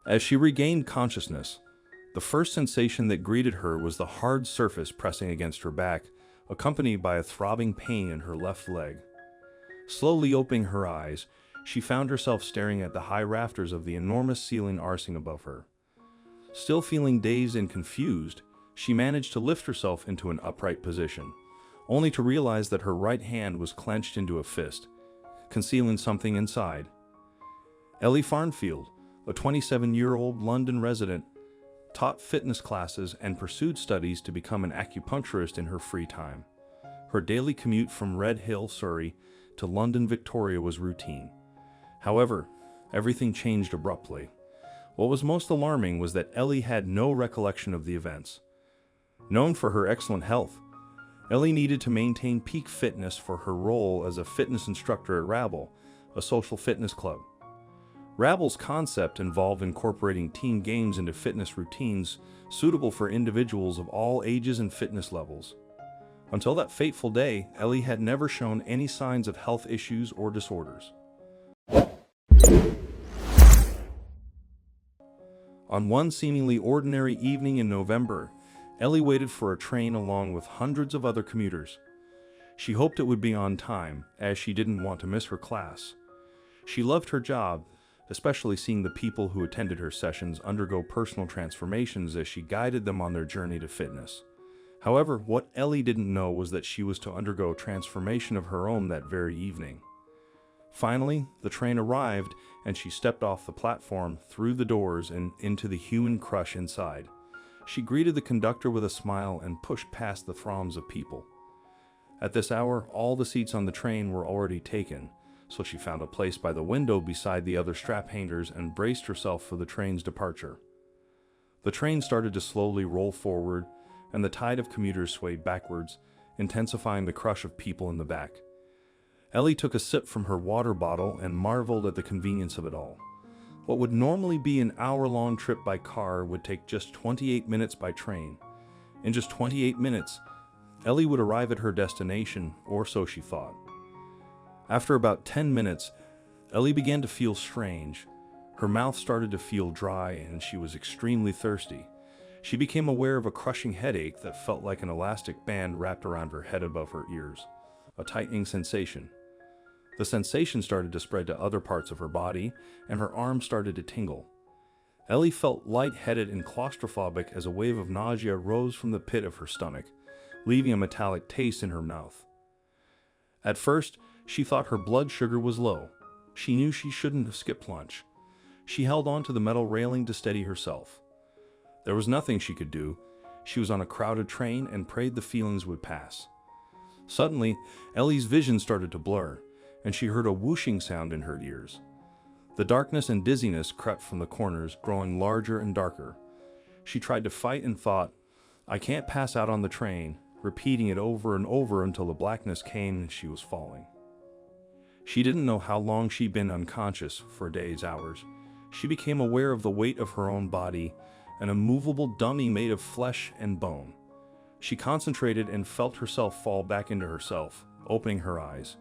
As she regained consciousness, the first sensation that greeted her was the hard surface pressing against her back, accompanied by a throbbing pain in her left leg. Slowly opening her eyes, she found herself staring at the high rafters of the enormous ceiling arcing above her. Still feeling dazed and confused, she managed to lift herself into an upright position, only to realize that her right hand was clenched into a fist, concealing something inside. Ellie Farnfield, a 27-year-old London resident, taught fitness classes and pursued studies to become an acupuncturist in her free time. Her daily commute from Red Hill, Surrey, to London, Victoria was routine. However, everything changed abruptly. What was most alarming was that Ellie had no recollection of the events. Known for her excellent health, Ellie needed to maintain peak fitness for her role as a fitness instructor at Rabble, a social fitness club. Rabble's concept involved incorporating team games into fitness routines suitable for individuals of all ages and fitness levels. Until that fateful day, Ellie had never shown any signs of health issues or disorders. On one seemingly ordinary evening in November, Ellie waited for a train along with hundreds of other commuters. She hoped it would be on time, as she didn't want to miss her class. She loved her job, especially seeing the people who attended her sessions undergo personal transformations as she guided them on their journey to fitness. However, what Ellie didn't know was that she was to undergo a transformation of her own that very evening. Finally, the train arrived, and she stepped off the platform, through the doors, and into the human crush inside. She greeted the conductor with a smile and pushed past the throngs of people. At this hour, all the seats on the train were already taken, so she found a place by the window beside the other strap-hangers and braced herself for the train's departure. The train started to slowly roll forward, and the tide of commuters swayed backwards, intensifying the crush of people in the back. Ellie took a sip from her water bottle and marveled at the convenience of it all. What would normally be an hour-long trip by car would take just 28 minutes by train. In just 28 minutes, Ellie would arrive at her destination, or so she thought. After about 10 minutes, Ellie began to feel strange. Her mouth started to feel dry, and she was extremely thirsty. She became aware of a crushing headache that felt like an elastic band wrapped around her head above her ears, a tightening sensation. The sensation started to spread to other parts of her body, and her arms started to tingle. Ellie felt lightheaded and claustrophobic as a wave of nausea rose from the pit of her stomach, leaving a metallic taste in her mouth. At first, she thought her blood sugar was low. She knew she shouldn't have skipped lunch. She held on to the metal railing to steady herself. There was nothing she could do. She was on a crowded train and prayed the feelings would pass. Suddenly, Ellie's vision started to blur, and she heard a whooshing sound in her ears. The darkness and dizziness crept from the corners, growing larger and darker. She tried to fight and thought, "I can't pass out on the train," repeating it over and over until the blackness came and she was falling. She didn't know how long she'd been unconscious, for days, hours. She became aware of the weight of her own body, an immovable dummy made of flesh and bone. She concentrated and felt herself fall back into herself, opening her eyes.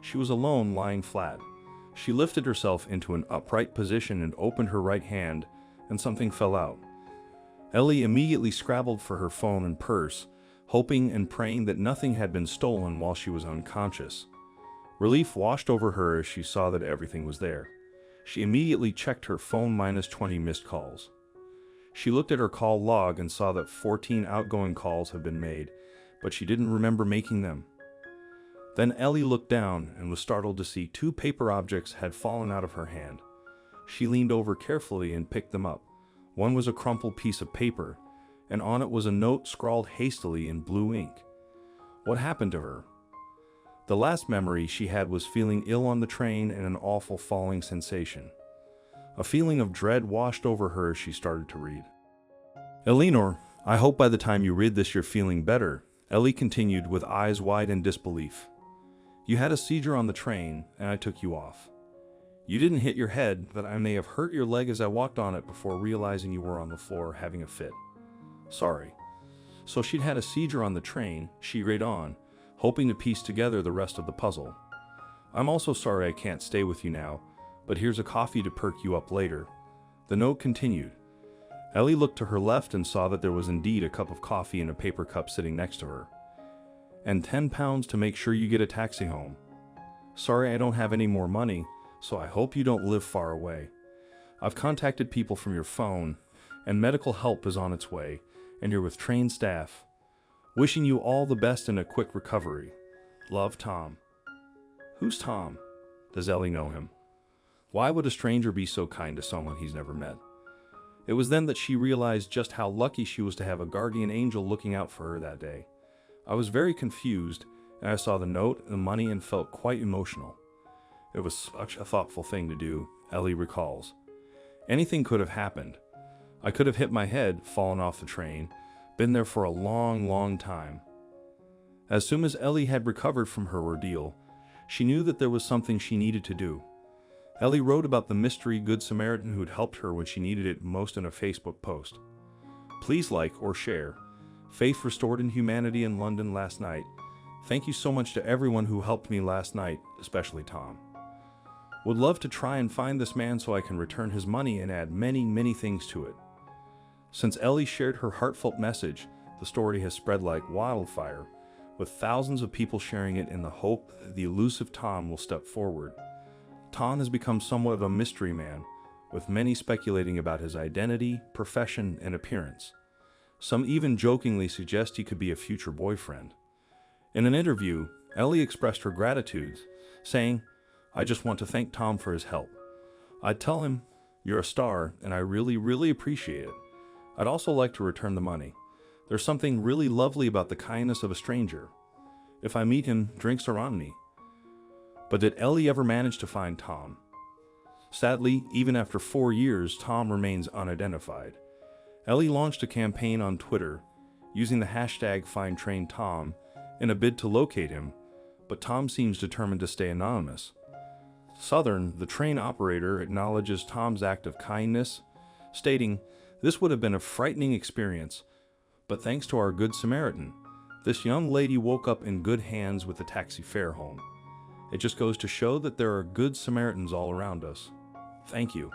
She was alone, lying flat. She lifted herself into an upright position and opened her right hand, and something fell out. Ellie immediately scrabbled for her phone and purse, hoping and praying that nothing had been stolen while she was unconscious. Relief washed over her as she saw that everything was there. She immediately checked her phone minus 20 missed calls. She looked at her call log and saw that 14 outgoing calls had been made, but she didn't remember making them. Then Ellie looked down and was startled to see 2 paper objects had fallen out of her hand. She leaned over carefully and picked them up. One was a crumpled piece of paper, and on it was a note scrawled hastily in blue ink. What happened to her? The last memory she had was feeling ill on the train and an awful falling sensation. A feeling of dread washed over her as she started to read. "Eleanor, I hope by the time you read this you're feeling better," Ellie continued with eyes wide in disbelief. "You had a seizure on the train, and I took you off. You didn't hit your head, but I may have hurt your leg as I walked on it before realizing you were on the floor having a fit. Sorry." So she'd had a seizure on the train, she read on, hoping to piece together the rest of the puzzle. "I'm also sorry I can't stay with you now, but here's a coffee to perk you up later." The note continued. Ellie looked to her left and saw that there was indeed a cup of coffee in a paper cup sitting next to her. And £10 to make sure you get a taxi home. Sorry I don't have any more money, so I hope you don't live far away. I've contacted people from your phone, and medical help is on its way, and you're with trained staff. Wishing you all the best in a quick recovery. Love, Tom. Who's Tom? Does Ellie know him? Why would a stranger be so kind to someone he's never met? It was then that she realized just how lucky she was to have a guardian angel looking out for her that day. I was very confused, and I saw the note and the money and felt quite emotional. It was such a thoughtful thing to do, Ellie recalls. Anything could have happened. I could have hit my head, fallen off the train, been there for a long, long time. As soon as Ellie had recovered from her ordeal, she knew that there was something she needed to do. Ellie wrote about the mystery Good Samaritan who'd helped her when she needed it most in a Facebook post. Please like or share. Faith restored in humanity in London last night. Thank you so much to everyone who helped me last night, especially Tom. Would love to try and find this man so I can return his money and add many, many things to it. Since Ellie shared her heartfelt message, the story has spread like wildfire, with thousands of people sharing it in the hope that the elusive Tom will step forward. Tom has become somewhat of a mystery man, with many speculating about his identity, profession, and appearance. Some even jokingly suggest he could be a future boyfriend. In an interview, Ellie expressed her gratitude, saying, I just want to thank Tom for his help. I'd tell him, you're a star, and I really, really appreciate it. I'd also like to return the money. There's something really lovely about the kindness of a stranger. If I meet him, drinks are on me. But did Ellie ever manage to find Tom? Sadly, even after 4 years, Tom remains unidentified. Ellie launched a campaign on Twitter, using the hashtag #FindTrainTom, in a bid to locate him, but Tom seems determined to stay anonymous. Southern, the train operator, acknowledges Tom's act of kindness, stating, this would have been a frightening experience, but thanks to our Good Samaritan, this young lady woke up in good hands with a taxi fare home. It just goes to show that there are good Samaritans all around us. Thank you.